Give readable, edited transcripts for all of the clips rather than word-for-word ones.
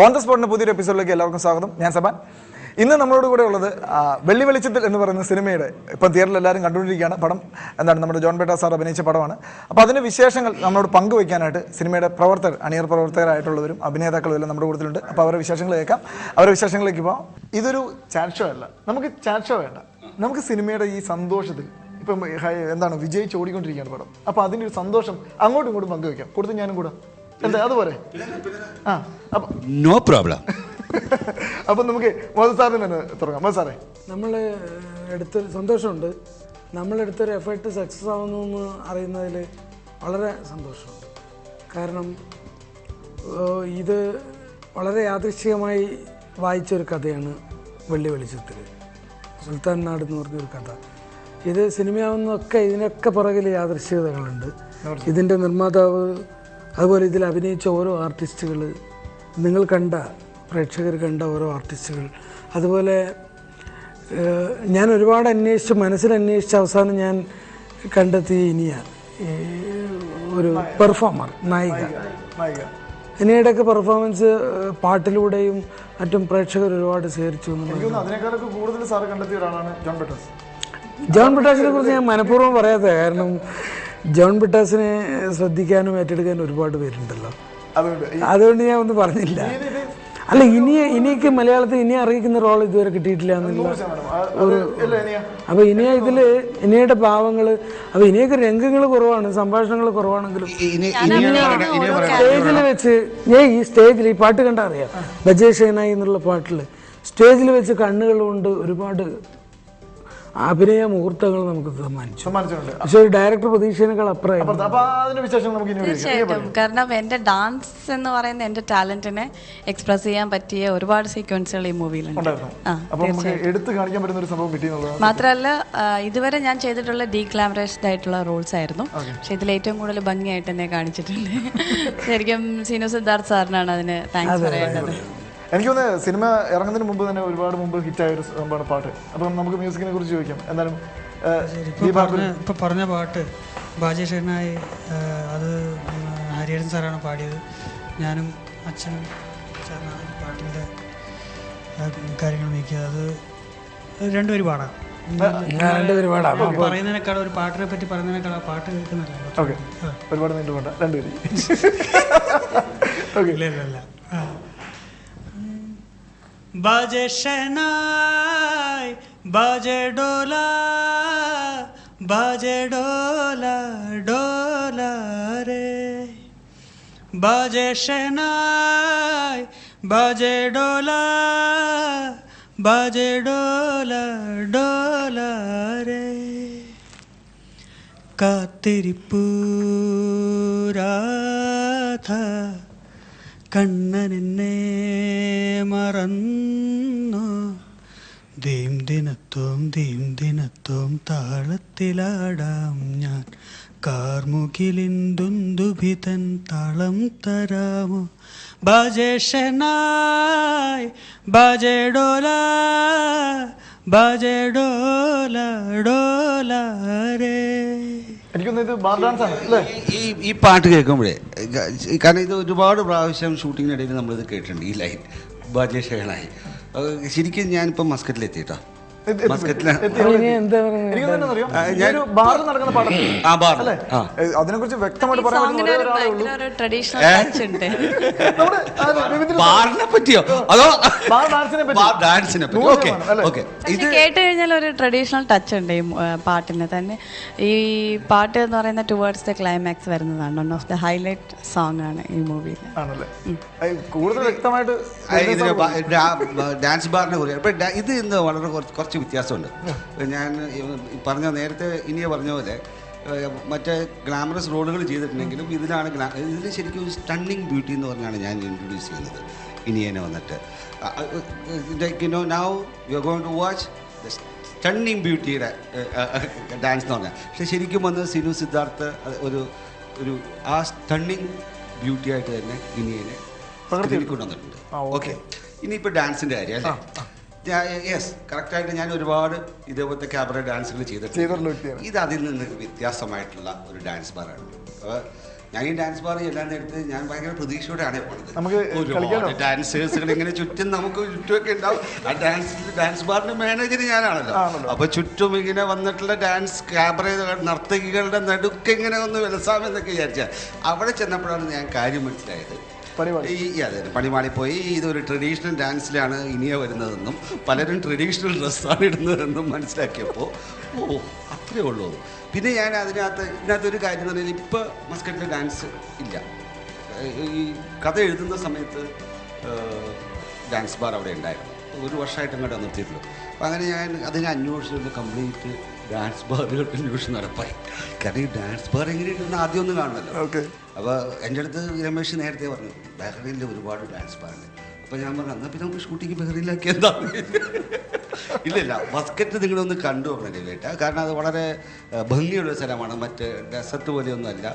On the സ്പോട്ടിന്റെ പുതിയൊരു എപ്പിസോഡിലേക്ക് എല്ലാവർക്കും സ്വാഗതം. ഞാൻ സബാൻ. ഇന്ന് നമ്മളോട് കൂടെ ഉള്ളത് വെള്ളി വെളിച്ചത്തിൽ എന്ന് പറയുന്ന സിനിമയുടെ ഇപ്പം തിയേറ്ററിൽ എല്ലാവരും കണ്ടുകൊണ്ടിരിക്കുകയാണ്. പടം എന്താണ് നമ്മുടെ ജോൺ ബേട്ട സാർ അഭിനയിച്ച പടമാണ്. അപ്പോൾ അതിൻ്റെ വിശേഷങ്ങൾ നമ്മളോട് പങ്കുവയ്ക്കാനായിട്ട് സിനിമയുടെ പ്രവർത്തകർ, അണിയർ പ്രവർത്തകരായിട്ടുള്ളവരും അഭിനേതാക്കളും എല്ലാം നമ്മുടെ കൂട്ടത്തിലുണ്ട്. അപ്പോൾ അവരുടെ വിശേഷങ്ങൾ കേൾക്കാം. അവരുടെ വിശേഷങ്ങളിലേക്ക് പോകാം. ഇതൊരു ചാറ്റ് ഷോ അല്ല, നമുക്ക് ചാറ്റ് ഷോ വേണ്ട. നമുക്ക് സിനിമയുടെ ഈ സന്തോഷത്തിൽ ഇപ്പം എന്താണ് വിജയിച്ച് ഓടിക്കൊണ്ടിരിക്കുകയാണ് പടം. അപ്പോൾ അതിൻ്റെ ഒരു സന്തോഷം അങ്ങോട്ടും ഇങ്ങോട്ടും പങ്കുവയ്ക്കാം. കൊടുത്ത് ഞാനും കൂടെ എന്താ അതുപോലെ നോ പ്രോബ്ലം. അപ്പം നമുക്ക് മോദി സാറിന് തന്നെ തുടങ്ങാം. മോദി സാറേ, നമ്മൾ എടുത്തൊരു സന്തോഷമുണ്ട്. നമ്മളെടുത്തൊരു എഫേർട്ട് സക്സസ് ആവുന്നു എന്ന് അറിയുന്നതിൽ വളരെ സന്തോഷമുണ്ട്. കാരണം ഇത് വളരെ യാദൃശ്ചികമായി വായിച്ചൊരു കഥയാണ് വെള്ളി വെളിച്ചത്തിൽ, സുൽത്താൻ നാട് എന്ന് പറഞ്ഞൊരു കഥ. ഇത് സിനിമയാവുന്നതൊക്കെ ഇതിനൊക്കെ പുറകിൽ യാദൃശ്ചികതകളുണ്ട്. ഇതിൻ്റെ നിർമ്മാതാവ്, അതുപോലെ ഇതിൽ അഭിനയിച്ച ഓരോ ആർട്ടിസ്റ്റുകൾ, നിങ്ങൾ കണ്ട പ്രേക്ഷകർ കണ്ട ഓരോ ആർട്ടിസ്റ്റുകൾ, അതുപോലെ ഞാൻ ഒരുപാട് അന്വേഷിച്ച് മനസ്സിലന്വേഷിച്ച അവസാനം ഞാൻ കണ്ടെത്തിയ ഇനിയാണ് ഒരു പെർഫോമർ, നായിക. ഇനിയുടെയൊക്കെ പെർഫോമൻസ് പാട്ടിലൂടെയും മറ്റും പ്രേക്ഷകർ ഒരുപാട് സ്വീകരിച്ചു. അതിനേക്കാളൊക്കെ കൂടുതൽ സാർ കണ്ടെത്തിയ ഒരാളാണ് ജോൺ ബിട്ടാസ്. ജോൺ ബിട്ടാസിനെ കുറിച്ച് ഞാൻ മനഃപൂർവ്വം പറയാത്തത് കാരണം ജോൺ ബിട്ടാസിനെ ശ്രദ്ധിക്കാനും ഏറ്റെടുക്കാനും ഒരുപാട് പേരുണ്ടല്ലോ. അതുകൊണ്ട് ഞാൻ ഒന്നും പറഞ്ഞില്ല. അല്ല, ഇനിക്ക് മലയാളത്തിൽ ഇനി അറിയിക്കുന്ന റോൾ ഇതുവരെ കിട്ടിയിട്ടില്ല എന്നുള്ള ഒരു. അപ്പോൾ ഇനിയുടെ ഭാവങ്ങൾ, അപ്പോൾ ഇനിയൊക്കെ രംഗങ്ങൾ കുറവാണ്, സംഭാഷണങ്ങൾ കുറവാണെങ്കിലും സ്റ്റേജിൽ വെച്ച് ഈ സ്റ്റേജിൽ ഈ പാട്ട് കണ്ടാൽ അറിയാം, ബജേ ഷെനായി എന്നുള്ള പാട്ടിൽ സ്റ്റേജിൽ വെച്ച് കണ്ണുകൾ കൊണ്ട് ഒരുപാട് അഭിനയ മുഹൂർത്തങ്ങൾ നമുക്ക് സമ്മാനിച്ചിട്ടുണ്ട്. പക്ഷെ ഒരു ഡയറക്ടർ പ്രതീക്ഷേനേക്കാൾ അപ്പുറം. തീർച്ചയായിട്ടും. കാരണം എൻ്റെ ഡാൻസ് എന്ന് പറയുന്ന എൻ്റെ ടാലന്റിനെ എക്സ്പ്രസ് ചെയ്യാൻ പറ്റിയ ഒരുപാട് സീക്വൻസുകൾ ഈ മൂവിയിലുണ്ട്. മാത്രമല്ല ഇതുവരെ ഞാൻ ചെയ്തിട്ടുള്ള ഡീഗ്ലാമറൈസ്ഡ് ആയിട്ടുള്ള റോൾസ് ആയിരുന്നു. പക്ഷെ ഇതിൽ ഏറ്റവും കൂടുതൽ ഭംഗിയായിട്ട് എന്നെ കാണിച്ചിട്ടുണ്ട്. ശരിക്കും സീനു സിദ്ധാർത്ഥ് സാറിനാണ് അതിന് താങ്ക്സ് പറയേണ്ടത്. എനിക്ക് തോന്നുന്നത് സിനിമ ഇറങ്ങുന്നതിന് മുമ്പ് തന്നെ ഒരുപാട് മുമ്പ് ഹിറ്റായ ഒരു സംഭവമാണ് പാട്ട്. അപ്പം നമുക്ക് മ്യൂസിക്കിനെ കുറിച്ച് ചോദിക്കാം. എന്തായാലും ഇപ്പൊ പറഞ്ഞ പാട്ട് ബാജേ ഷെനായി, അത് ഹരിഹരൻ സാറാണ് പാടിയത്. ഞാനും അച്ഛനും ചേർന്നാണ് പാട്ടിൻ്റെ കാര്യങ്ങൾ നീക്കിയത്. അത് രണ്ടുപേരും പാടാം. പറയുന്നതിനേക്കാൾ ഒരു പാട്ടിനെ പറ്റി പറയുന്നതിനേക്കാൾ ആ പാട്ട് കേൾക്കുന്നില്ല. ഒരുപാട് നീണ്ടുപോണ്ട രണ്ടുപേരും. ഇല്ല. बाजे शहनाई बाजे डोला, बाजे डोला डोला रे, बाजे शहनाई बाजे डोला, बाजे डोला डोला रे, കാത്തിരിപ്പൂ രാധാ കണ്ണൻ എന്നെ മറന്നു, ദീം ദിനത്തോം താളത്തിലാടാം ഞാൻ, കാർമുകിലിന്ദുന്ദുഭിതൻ താളം തരാമോ, ബാജേ ഷെനായ് ബാജേ ഡോല, ബാജേ ഡോല ഡോല രേ. ഈ പാട്ട് കേൾക്കുമ്പോഴേ, കാരണം ഇത് ഒരുപാട് പ്രാവശ്യം ഷൂട്ടിങ്ങിനിടയിൽ നമ്മളിത് കേട്ടിട്ടുണ്ട്, ഈ ലൈൻ ബാജേ ഷെഹനായി. ശരിക്കും ഞാനിപ്പോൾ മസ്കറ്റിലെത്തിയിട്ടോ. അതിനെക്കുറിച്ച് വ്യക്തമായിട്ട് ബാറിനെ പറ്റിയോ അതോ ഡാൻസിനെ പറ്റിയോ? ഇത് കേട്ട് കഴിഞ്ഞാൽ ഒരു ട്രഡീഷണൽ ടച്ച് ഉണ്ട് ഈ പാട്ടിന് തന്നെ. ഈ പാട്ട് എന്ന് പറയുന്ന ടുവേർഡ്സ് ദ ക്ലൈമാക്സ് വരുന്നതാണ്. One of the highlight song ആണ് ഈ മൂവിയിൽ. കൂടുതൽ വ്യക്തമായിട്ട് ഡാൻസ് ബാറിനെ കുറിച്ച് ഇത് ഇന്ന് വളരെ കുറച്ച് വ്യത്യാസമുണ്ട്. ഞാൻ പറഞ്ഞ നേരത്തെ ഇനിയെ പറഞ്ഞ പോലെ മറ്റേ ഗ്ലാമറസ് റോളുകൾ ചെയ്തിട്ടുണ്ടെങ്കിലും ഇതിൽ ശരിക്കും സ്റ്റണ്ണിങ് ബ്യൂട്ടി എന്ന് പറഞ്ഞാണ് ഞാൻ ഇൻട്രൊഡ്യൂസ് ചെയ്യുന്നത് ഇനിയനെ വന്നിട്ട്. Now you are going to watch the stunning ബ്യൂട്ടിയുടെ ഡാൻസ് എന്ന് പറഞ്ഞാൽ. പക്ഷെ ശരിക്കും വന്ന് സിനു സിദ്ധാർത്ഥ് ഒരു ആ സ്റ്റണ്ണിങ് ബ്യൂട്ടി ആയിട്ട് തന്നെ ഇനിയനെ കൊണ്ടുവന്നിട്ടുണ്ട്. ഓക്കെ, ഇനിയിപ്പോൾ ഡാൻസിൻ്റെ കാര്യം അല്ലേ? യെസ്, കറക്റ്റായിട്ട് ഞാൻ ഒരുപാട് ഇതേപോലത്തെ ക്യാബറ ഡാൻസുകൾ ചെയ്തിട്ടുണ്ട്. ഇത് അതിൽ നിന്ന് വ്യത്യാസമായിട്ടുള്ള ഒരു ഡാൻസ് ബാറാണ്. ഞാൻ ഈ ഡാൻസ് ബാർ എല്ലാം നേരത്തെ ഞാൻ ഭയങ്കര പ്രതീക്ഷയോടെയാണ് പോണത്. നമുക്ക് ഒരുപാട് ഡാൻസേഴ്സുകൾ ഇങ്ങനെ ചുറ്റും നമുക്ക് ചുറ്റുമൊക്കെ ഉണ്ടാവും. ആ ഡാൻസ് ബാറിന്റെ മാനേജർ ഞാനാണല്ലോ. അപ്പൊ ചുറ്റും ഇങ്ങനെ വന്നിട്ടുള്ള ഡാൻസ് ക്യാബറ നർത്തകികളുടെ നടുക്ക് ഇങ്ങനെ ഒന്ന് വിലസാമെന്നൊക്കെ വിചാരിച്ചാൽ അവിടെ ചെന്നപ്പോഴാണ് ഞാൻ കാര്യം മനസ്സിലായത്. അതെ, പണിമാളി പോയി ഇതൊരു ട്രഡീഷണൽ ഡാൻസിലാണ് ഇനിയ വരുന്നതെന്നും പലരും ട്രഡീഷണൽ ഡ്രസ്സാണ് ഇടുന്നതെന്നും മനസ്സിലാക്കിയപ്പോൾ അത്രേ ഉള്ളൂ. പിന്നെ ഞാൻ ഇതിനകത്തൊരു കാര്യം എന്ന് പറഞ്ഞാൽ ഇപ്പോൾ മസ്കറ്റിൽ ഡാൻസ് ഇല്ല. ഈ കഥ എഴുതുന്ന സമയത്ത് ഡാൻസ് ബാർ അവിടെ ഉണ്ടായിരുന്നു. ഒരു വർഷമായിട്ട് അങ്ങോട്ട് നിർത്തിയിട്ടുള്ളൂ. അപ്പോൾ അങ്ങനെ ഞാൻ അതിനെ അന്വേഷിച്ചിട്ട് കംപ്ലീറ്റ് ഡാൻസ് ബാറുകളുടെ അന്വേഷണം നടപ്പായി. കാരണം ഈ ഡാൻസ് ബാർ എങ്ങനെയുണ്ടെന്ന് ആദ്യം ഒന്നും കാണണമല്ലോ. അപ്പോൾ എൻ്റെ അടുത്ത് രമേശ് നേരത്തെ പറഞ്ഞു ബഹ്റൈനിൽ ഒരുപാട് ഡാൻസ് ബാറുണ്ട്. അപ്പോൾ ഞാൻ പറഞ്ഞു എന്നാൽ പിന്നെ നമുക്ക് ഷൂട്ടിങ് ബഹ്റൈനിലാക്കി എന്താ. ഇല്ലില്ല, മസ്കറ്റ് നിങ്ങളൊന്ന് കണ്ടു നോക്കണം കേട്ടാ. കാരണം അത് വളരെ ഭംഗിയുള്ള സ്ഥലമാണ്. മറ്റ് ഡെസർട്ട് പോലെയൊന്നും അല്ല.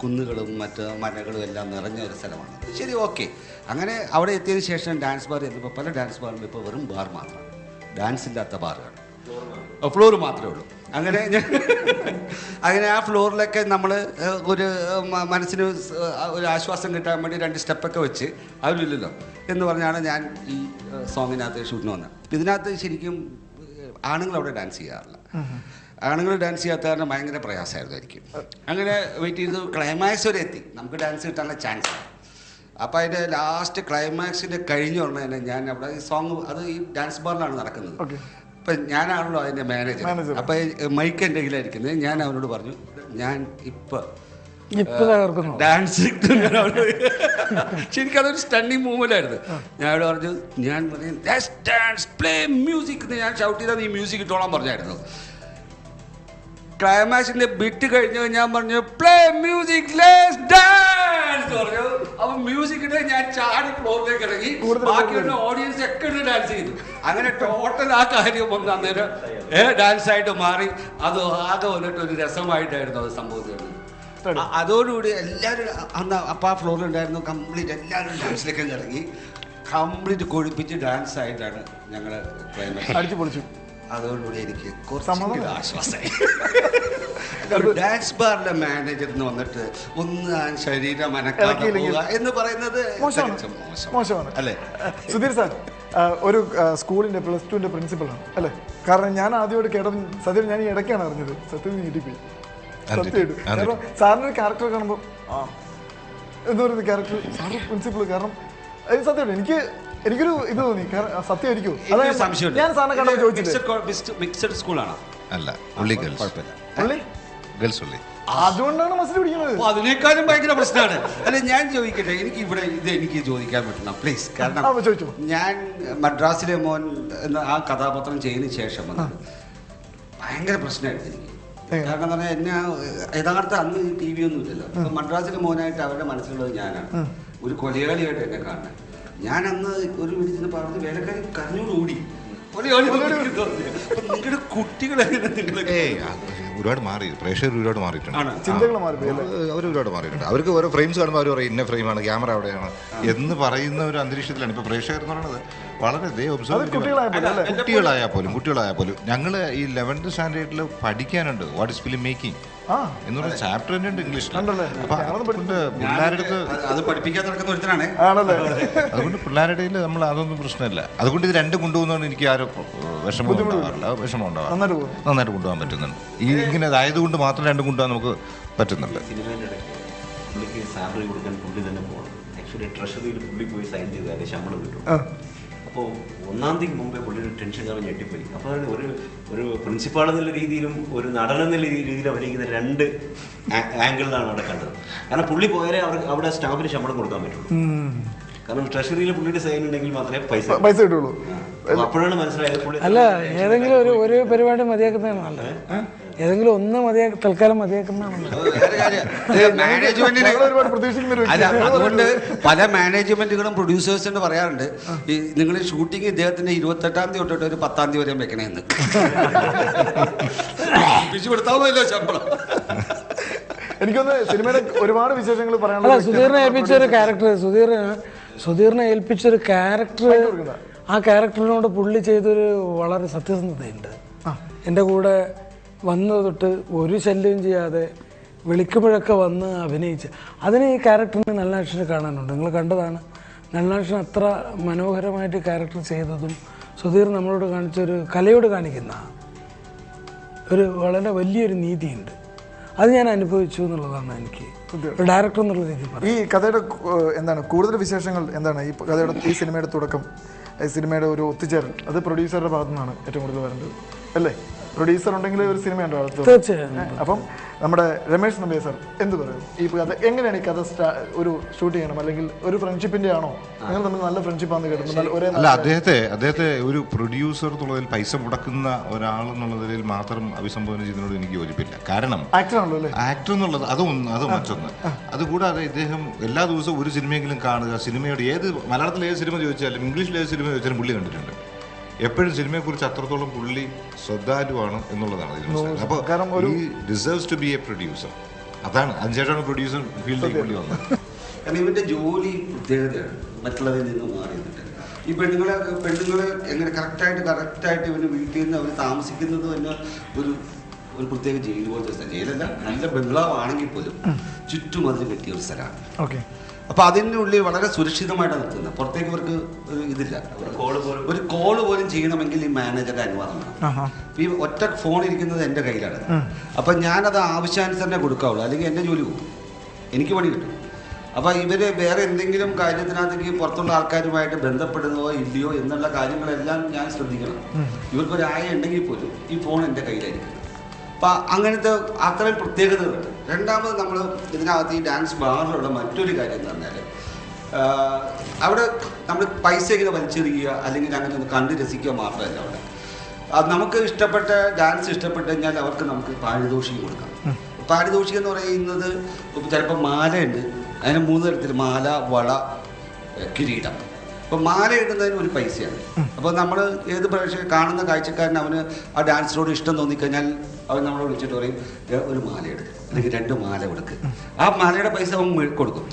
കുന്നുകളും മറ്റ് മലകളും എല്ലാം നിറഞ്ഞ ഒരു സ്ഥലമാണ്. ശരി, ഓക്കെ. അങ്ങനെ അവിടെ എത്തിയതിന് ശേഷം ഡാൻസ് ബാർ ചെന്നപ്പോൾ പല ഡാൻസ് ബാറിലും ഇപ്പോൾ വെറും ബാർ മാത്രമാണ്, ഡാൻസ് ഇല്ലാത്ത ബാറുകൾ, ഫ്ലോർ മാത്രമേ ഉള്ളൂ. അങ്ങനെ ആ ഫ്ലോറിലൊക്കെ നമ്മൾ ഒരു മനസ്സിന് ഒരു ആശ്വാസം കിട്ടാൻ വേണ്ടി 2 സ്റ്റെപ്പൊക്കെ വെച്ച് അവരില്ലല്ലോ എന്ന് പറഞ്ഞാണ് ഞാൻ ഈ സോങ്ങിനകത്ത് ഷൂട്ടിന് വന്നത്. ഇതിനകത്ത് ശരിക്കും ആണുങ്ങൾ അവിടെ ഡാൻസ് ചെയ്യാറില്ല. ആണുങ്ങൾ ഡാൻസ് ചെയ്യാത്ത കാരണം ഭയങ്കര പ്രയാസമായിരുന്നു. അങ്ങനെ വെയിറ്റ് ചെയ്ത് ക്ലൈമാക്സ് വരെ എത്തി, നമുക്ക് ഡാൻസ് കിട്ടാനുള്ള ചാൻസ്. അപ്പോൾ അതിൻ്റെ ലാസ്റ്റ് ക്ലൈമാക്സിൻ്റെ കഴിഞ്ഞ ഉടനെ ഞാൻ അവിടെ ഈ സോങ് അത് ഈ ഡാൻസ് ബാറിലാണ് നടക്കുന്നത്. അപ്പം ഞാനാണല്ലോ അതിൻ്റെ മാനേജർ. അപ്പം മൈക്ക് എൻ്റെ കയ്യിലായിരിക്കുന്നത്. ഞാൻ അവനോട് പറഞ്ഞു ഞാൻ ഇപ്പം ഡാൻസ് ശരിക്കതൊരു സ്റ്റണ്ണിങ് മൂവ്മെൻ്റ് ആയിരുന്നു. ഞാൻ അവിടെ പറഞ്ഞു ഡാൻസ് പ്ലേ മ്യൂസിക് ഞാൻ ഷൗട്ട് ചെയ്താൽ നീ മ്യൂസിക് ഇട്ടോളാൻ പറഞ്ഞായിരുന്നു. ക്ലൈമാക്സിന്റെ ബിറ്റ് കഴിഞ്ഞ് ഞാൻ പറഞ്ഞു പ്ലേ മ്യൂസിക് ലെറ്റ്സ് ഡാൻസ് പറഞ്ഞു. അപ്പൊ മ്യൂസിക് ഇട്ട് ഞാൻ ചാടി ഫ്ലോറിലേക്ക് ഇറങ്ങി. ബാക്കിയുള്ള ഓഡിയൻസ് ഒക്കെ ഡാൻസ് ചെയ്തു. അങ്ങനെ ടോട്ടൽ ആ കാര്യം വന്ന് അന്നേരം ഡാൻസ് ആയിട്ട് മാറി. അത് ആകെ വന്നിട്ട് ഒരു രസമായിട്ടായിരുന്നു അത് സംഭവിച്ചത്. അതോടുകൂടി എല്ലാവരും അന്ന് അപ്പം ആ ഫ്ലോറിലുണ്ടായിരുന്നു. കംപ്ലീറ്റ് എല്ലാവരും ഡാൻസിലേക്ക് ഇറങ്ങി കംപ്ലീറ്റ് കൊഴിപ്പിച്ച് ഡാൻസ് ആയിട്ടാണ് ഞങ്ങൾ ക്ലൈമാക്സ് അടിച്ചു പൊളിച്ചു. അതോടുകൂടി എനിക്ക് കുറച്ച് ആശ്വാസമായി. ഡാൻസ് ബാറിലെ മാനേജർ എന്ന് വന്നിട്ട് ഒന്ന് ശരീരം അനക്കാതെ എന്ന് പറയുന്നത് മോശമാണ് അല്ലേ? സുധീർ സാർ ഒരു സ്കൂളിന്റെ +2 പ്രിൻസിപ്പളാണ് അല്ലേ? കാരണം ഞാൻ ആദ്യമായിട്ട് കേട്ടത് സത്യം ഞാൻ ഈ ഇടയ്ക്കാണ് അറിഞ്ഞത്. സത്യം നീട്ടിപ്പോയി സത്യമായിട്ട്. കാരണം സാറിൻ്റെ ഒരു ക്യാരക്ടർ കാണുമ്പോൾ എന്ന് പറയുന്ന ക്യാരക്ടർ സാറിൻ്റെ പ്രിൻസിപ്പൾ. കാരണം സത്യമായിട്ട് എനിക്കൊരു ഇത് തോന്നി. സത്യമായിരിക്കും ഞാൻ സാറിനെ കണ്ടപ്പോൾ മിക്സഡ് സ്കൂളാണോ? അല്ല, അതുകൊണ്ടാണ് മസിൽ പിടിക്കുന്നത്. അതിനേക്കാളും ഭയങ്കര പ്രശ്നമാണ്. അല്ല ഞാൻ ചോദിക്കട്ടെ, എനിക്ക് ഇവിടെ ഇത് എനിക്ക് ചോദിക്കാൻ പറ്റണം പ്ലീസ്. കാരണം ഞാൻ മദ്രാസിലെ മോൻ എന്ന ആ കഥാപാത്രം ചെയ്തതിന് ശേഷം ഭയങ്കര പ്രശ്നമായിരുന്നു എനിക്ക്. കാരണം എന്താ പറഞ്ഞാൽ എന്നെ യഥാർത്ഥ അന്ന് TV ഒന്നും ഇല്ലല്ലോ. അപ്പൊ മദ്രാസിലെ മോനായിട്ട് അവരുടെ മനസ്സിലുള്ളത് ഞാനാണ്. ഒരു കൊലയാളിയായിട്ട് എന്നെ കാണുന്നത്. ഞാൻ അന്ന് ഒരു വീട്ടിൽ പറഞ്ഞ് വേലക്കാരി കരഞ്ഞോടുകൂടി നിങ്ങളുടെ കുട്ടികളെങ്ങനെ നിങ്ങളൊക്കെ ഒരുപാട് മാറി, പ്രേക്ഷകർ ഒരുപാട് മാറിയിട്ടുണ്ട്. അവർ ഒരുപാട് മാറിയിട്ടുണ്ട്. അവർക്ക് ഓരോ ഫ്രെയിംസ് കാണുമ്പോൾ അവർ പറയും ഇന്ന ഫ്രെയിമാണ്, ക്യാമറ അവിടെയാണ് എന്ന് പറയുന്ന ഒരു അന്തരീക്ഷത്തിലാണ് ഇപ്പോൾ പ്രേക്ഷകർ എന്ന് പറയുന്നത്. വളരെ കുട്ടികളായാൽ പോലും ഞങ്ങൾ ഈ 11th സ്റ്റാൻഡേർഡിൽ പഠിക്കാനുണ്ട് വാട്ട് ഇസ് ഫിലിം മേക്കിംഗ് എന്നൊരു ചാപ്റ്റർ തന്നെ ഉണ്ട് ഇംഗ്ലീഷിൽ. അതുകൊണ്ട് പിള്ളേരുടെ ഇടയിൽ നമ്മൾ അതൊന്നും പ്രശ്നമില്ല. അതുകൊണ്ട് ഇത് രണ്ടും കൊണ്ടുപോകുന്നതുകൊണ്ട് എനിക്ക് ആരും വിഷമം ഉണ്ടാവാറില്ല. നന്നായിട്ട് കൊണ്ടുപോകാൻ പറ്റുന്നുണ്ട്. ഈ ഇങ്ങനെ ആയതുകൊണ്ട് മാത്രം രണ്ടും കൊണ്ടുപോകാൻ നമുക്ക് പറ്റുന്നുണ്ട്. പുള്ളിക്ക് സാലറി കൊടുക്കാൻ പുള്ളി തന്നെ പോകണം. ആക്ച്വലി ട്രഷറിയിൽ പുള്ളി പോയി സൈൻ ചെയ്താലേ ശമ്പളം കിട്ടും. അപ്പോൾ 1-ാം തീയതിക്ക് മുമ്പേ പുള്ളിയുടെ ടെൻഷൻ കാരണം ഞെട്ടിപ്പോയി. അപ്പോൾ ഒരു പ്രിൻസിപ്പാൾ എന്നുള്ള രീതിയിലും ഒരു നടൻ എന്നുള്ള രീതിയിലും അഭിനയിക്കുന്ന 2 ആംഗിളിലാണ് അവിടെ കണ്ടത്. കാരണം പുള്ളി പോയാലേ അവിടെ സ്റ്റാഫിന് ശമ്പളം കൊടുക്കാൻ പറ്റുള്ളൂ. കാരണം ട്രഷറിയിൽ പുള്ളിയുടെ സൈൻ ഉണ്ടെങ്കിൽ മാത്രമേ പൈസ കിട്ടുള്ളൂ. അപ്പോഴാണ് മനസ്സിലായത് പുള്ളി അല്ല ഏതെങ്കിലും ഒരു പരിപാടി മതിയാക്കുന്നതാണ് നല്ലത്. ഏതെങ്കിലും ഒന്ന് തൽക്കാലം മതിയാക്കുന്നതാണ്. അതുകൊണ്ട് പല മാനേജ്മെന്റുകളും പ്രൊഡ്യൂസേഴ്സിന് പറയാറുണ്ട് ഈ നിങ്ങൾ ഷൂട്ടിങ് ഇദ്ദേഹത്തിന്റെ 28-ാം തീയതി തൊട്ടിട്ട് ഒരു 10-ാം തീയതി വരെ വെക്കണേന്ന്. കൊടുത്താമല്ലോ ശമ്പളം. എനിക്കൊന്ന് സിനിമയുടെ ഒരുപാട് വിശേഷങ്ങൾ പറയാനുള്ള സുധീറിനെ ഏൽപ്പിച്ചൊരു ക്യാരക്ടർ ആ ക്യാരക്ടറിനോട് പുള്ളി ചെയ്തൊരു വളരെ സത്യസന്ധതയുണ്ട്. എൻ്റെ കൂടെ വന്നത് തൊട്ട് ഒരു ശല്യം ചെയ്യാതെ വിളിക്കുമ്പോഴൊക്കെ വന്ന് അഭിനയിച്ച് അതിന് ഈ ക്യാരക്ടറിന് നല്ലാക്ഷനെ കാണാനുണ്ട്. നിങ്ങൾ കണ്ടതാണ്, നല്ലാക്ഷൻ അത്ര മനോഹരമായിട്ട് ക്യാരക്ടർ ചെയ്തതും സുധീർ നമ്മളോട് കാണിച്ചൊരു കലയോട് കാണിക്കുന്ന ഒരു വളരെ വലിയൊരു നീതിയുണ്ട്. അത് ഞാൻ അനുഭവിച്ചു എന്നുള്ളതാണ് എനിക്ക് ഒരു ഡയറക്ടർ എന്നുള്ള രീതിയിൽ പറയാം. ഈ കഥയുടെ എന്താണ് കൂടുതൽ വിശേഷങ്ങൾ എന്താണ് ഈ കഥയുടെ ഈ സിനിമയുടെ തുടക്കം, ഈ സിനിമയുടെ ഒരു ഒത്തുചേരൽ അത് പ്രൊഡ്യൂസറുടെ ഭാഗത്തു നിന്നാണ് ഏറ്റവും കൂടുതൽ വരേണ്ടത് അല്ലേ? പ്രൊഡ്യൂസർ ഉണ്ടെങ്കിൽ ഒരു സിനിമയുണ്ടോ അടുത്ത്? തീർച്ചയായും. അപ്പം നമ്മുടെ രമേശ് നമ്പ്യാർ സാർ എന്ത് പറയും ഈ കഥ എങ്ങനെയാണ് ഈ കഥ ഒരു ഷൂട്ട് ചെയ്യണം, അല്ലെങ്കിൽ ഒരു ഫ്രണ്ട്ഷിപ്പിന്റെ ആണോ? നിങ്ങൾ തമ്മിൽ നല്ല ഫ്രണ്ട്ഷിപ്പാന്ന് കേട്ടിട്ടുണ്ട്. അല്ല, അദ്ദേഹത്തെ ഒരു പ്രൊഡ്യൂസർ എന്നുള്ളതിൽ പൈസ മുടക്കുന്ന ഒരാളെന്നുള്ളതിൽ മാത്രം അഭിസംബോധന ചെയ്യുന്നതിനോട് എനിക്ക് യോജിപ്പില്ല. കാരണം ആക്ടറാണല്ലോ അല്ലേ? ആക്ടർ എന്നുള്ളത് അത് മറ്റൊന്ന്. അതുകൂടാതെ ഇദ്ദേഹം എല്ലാ ദിവസവും ഒരു സിനിമയെങ്കിലും കാണുക, സിനിമയുടെ മലയാളത്തിൽ ഏത് സിനിമ ചോദിച്ചാലും ഇംഗ്ലീഷിൽ ഏത് സിനിമ ചോദിച്ചാലും പുള്ളി കണ്ടിട്ടുണ്ട്. എപ്പോഴും സിനിമയെക്കുറിച്ച് അത്രത്തോളം പുള്ളി ശ്രദ്ധാലുവാണ് എന്നുള്ളതാണ് ഇതിൽ മനസ്സിലാക്കുന്നത്. അപ്പോൾ ഈ deserves to be a producer. അതാണ് അതിനുശേഷമാണ് പ്രൊഡ്യൂസർ ഫീൽഡിലേക്ക് പുള്ളി വന്നത്. കാരണം ഇവന്റെ ജോലി പ്രത്യേകതയാണ് മറ്റുള്ളവരിൽ നിന്ന് മാറി നിന്നിട്ട്. ഈ പെണ്ണുങ്ങളെ എങ്ങനെ കറക്റ്റായിട്ട് ഇവന് വീട്ടിൽ നിന്ന് അവർ താമസിക്കുന്നത് തന്നെ ഒരു പ്രത്യേക ജയിൽ പോലത്തെ സ്ഥലം. ജയിലല്ല, നല്ല ബംഗ്ലാവാണെങ്കിൽ പോലും ചുറ്റും അതിന് പറ്റിയ ഒരു സ്ഥലമാണ്. ഓക്കെ. അപ്പോൾ അതിനുള്ളിൽ വളരെ സുരക്ഷിതമായിട്ടാണ് നിൽക്കുന്നത്. പുറത്തേക്ക് ഇവർക്ക് ഒരു ഇതില്ല. ഒരു കോള് പോലും ചെയ്യണമെങ്കിൽ ഈ മാനേജറുടെ അനുവാദം വേണം. ഈ ഒറ്റ ഫോൺ ഇരിക്കുന്നത് എൻ്റെ കയ്യിലാണ്. അപ്പം ഞാനത് ആവശ്യാനുസരണം കൊടുക്കാവുള്ളൂ, അല്ലെങ്കിൽ എൻ്റെ ജോലി പോകും, എനിക്ക് പണി കിട്ടും. അപ്പോൾ ഇവർ വേറെ എന്തെങ്കിലും കാര്യത്തിനകത്തേക്ക് പുറത്തുള്ള ആൾക്കാരുമായിട്ട് ബന്ധപ്പെടുന്നതോ ഇല്ലയോ എന്നുള്ള കാര്യങ്ങളെല്ലാം ഞാൻ ശ്രദ്ധിക്കണം. ഇവർക്കൊരു ആയ ഉണ്ടെങ്കിൽ പോലും ഈ ഫോൺ എൻ്റെ കയ്യിലായിരിക്കും. അപ്പം അങ്ങനത്തെ അത്രയും പ്രത്യേകതകളുണ്ട്. രണ്ടാമത് നമ്മൾ ഇതിനകത്ത് ഈ ഡാൻസ് ബാറിലുള്ള മറ്റൊരു കാര്യം എന്ന് പറഞ്ഞാൽ അവിടെ നമ്മൾ പൈസ ഇങ്ങനെ വലിച്ചെറിയുക അല്ലെങ്കിൽ അങ്ങനെ ഒന്ന് കണ്ട് രസിക്കുക മാത്രമല്ല. അവിടെ അത് നമുക്ക് ഇഷ്ടപ്പെട്ട ഡാൻസ് ഇഷ്ടപ്പെട്ട് കഴിഞ്ഞാൽ നമുക്ക് പാരിതോഷികം കൊടുക്കാം. പാരിതോഷികം എന്ന് പറയുന്നത് ചിലപ്പോൾ മാലയുണ്ട്, അതിന് 3 തരത്തിൽ: മാല, വള, കിരീടം. അപ്പോൾ മാല ഇടുന്നതിന് ഒരു പൈസയാണ്. അപ്പോൾ നമ്മൾ ഏത് പ്രേക്ഷകൻ കാണുന്ന കാഴ്ചക്കാരന് അവന് ആ ഡാൻസിനോട് ഇഷ്ടം തോന്നിക്കഴിഞ്ഞാൽ അവൻ നമ്മളെ വിളിച്ചിട്ട് പറയും ഒരു മാല എടുക്കും, അല്ലെങ്കിൽ 2 മാല കൊടുക്കും. ആ മാലയുടെ പൈസ അവൻ കൊടുക്കും.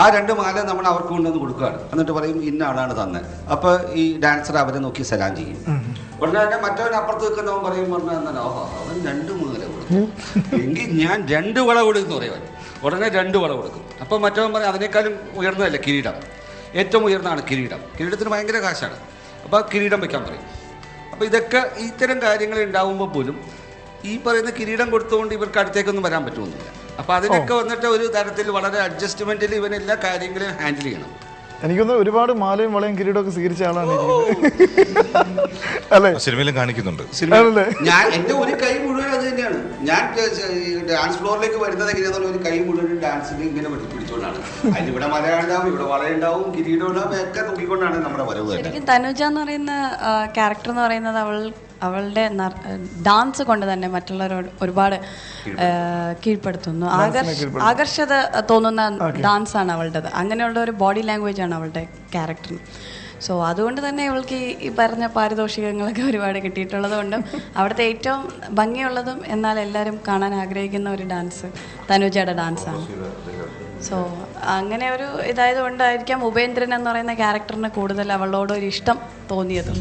ആ 2 മാല നമ്മൾ അവർക്ക് കൊണ്ടുവന്ന് കൊടുക്കുകയാണ്. എന്നിട്ട് പറയും ഇന്ന ആളാണ് തന്നെ. അപ്പോൾ ഈ ഡാൻസർ അവരെ നോക്കി സലാം ചെയ്യും. ഉടനെ തന്നെ മറ്റവൻ അപ്പുറത്ത് നിൽക്കുന്നവൻ പറഞ്ഞാൽ ഓഹോ അവൻ 2 മാല കൊടുക്കും, എങ്കിൽ ഞാൻ 2 വള കൊടുക്കുന്നു പറയുവാൻ. ഉടനെ 2 വള കൊടുക്കും. അപ്പോൾ മറ്റവൻ പറയും അതിനേക്കാളും ഉയർന്നതല്ല കിരീടം, ഏറ്റവും ഉയർന്നതാണ് കിരീടം, കിരീടത്തിന് ഭയങ്കര കാശാണ്. അപ്പോൾ കിരീടം വെക്കാൻ പറയും. അപ്പോൾ ഇതൊക്കെ ഇത്തരം കാര്യങ്ങൾ ഉണ്ടാകുമ്പോൾ പോലും ഈ പറയുന്ന കിരീടം കൊടുത്തുകൊണ്ട് ഇവർക്ക് അടുത്തേക്കൊന്നും വരാൻ പറ്റുമൊന്നുമില്ല. അപ്പോൾ അതിനൊക്കെ വന്നിട്ട് ഒരു തരത്തിൽ വളരെ അഡ്ജസ്റ്റ്മെൻറ്റിൽ ഇവൻ എല്ലാ കാര്യങ്ങളും ഹാൻഡിൽ ചെയ്യണം. എനിക്കൊന്ന് ഒരുപാട് മാലയും വളയും കിരീടമൊക്കെ സ്വീകരിച്ച ആളാണ് അല്ലേ? സിനിമയിലും കാണിക്കുന്നുണ്ട്. ഞാൻ എൻ്റെ ഒരു കൈ മുഴുവൻ അത് തന്നെയാണ്. ഞാൻ ഡാൻസ് ഫ്ലോറിലേക്ക് വരുന്നത് എങ്ങനെയാണെന്ന് ഒരു കൈ മുഴുവൻ ഡാൻസിന് ഇങ്ങനെ പിടിച്ചുകൊണ്ടാണ്. അതിനിവിടെ മല ഉണ്ടാവും, ഇവിടെ വളയുണ്ടാവും, കിരീടം ഉണ്ടാവും, ഒക്കെ നോക്കിക്കൊണ്ടാണ് നമ്മുടെ വരവ്. ശരിക്കും തനുജ എന്ന് പറയുന്ന ക്യാരക്ടർ എന്ന് പറയുന്നത് അവളുടെ ഡാൻസ് കൊണ്ട് തന്നെ മറ്റുള്ളവരോട് ഒരുപാട് കീഴ്പ്പെടുത്തുന്നു. ആകർഷത തോന്നുന്ന ഡാൻസാണ് അവളുടേത്. അങ്ങനെയുള്ള ഒരു ബോഡി ലാംഗ്വേജ് ആണ് അവളുടെ ക്യാരക്ടറിന്. സോ അതുകൊണ്ട് തന്നെ ഇവൾക്ക് ഈ പറഞ്ഞ പാരിതോഷികങ്ങളൊക്കെ ഒരുപാട് കിട്ടിയിട്ടുള്ളത് കൊണ്ടും അവിടുത്തെ ഏറ്റവും ഭംഗിയുള്ളതും എന്നാൽ എല്ലാവരും കാണാൻ ആഗ്രഹിക്കുന്ന ഒരു ഡാൻസ് തനുജയുടെ ഡാൻസാണ്. സോ അങ്ങനെ ഒരു ഇതായത് കൊണ്ടായിരിക്കാം ഉപേന്ദ്രൻ എന്ന് പറയുന്ന ക്യാരക്ടറിന് കൂടുതൽ അവളോട് ഒരു ഇഷ്ടം തോന്നിയത്.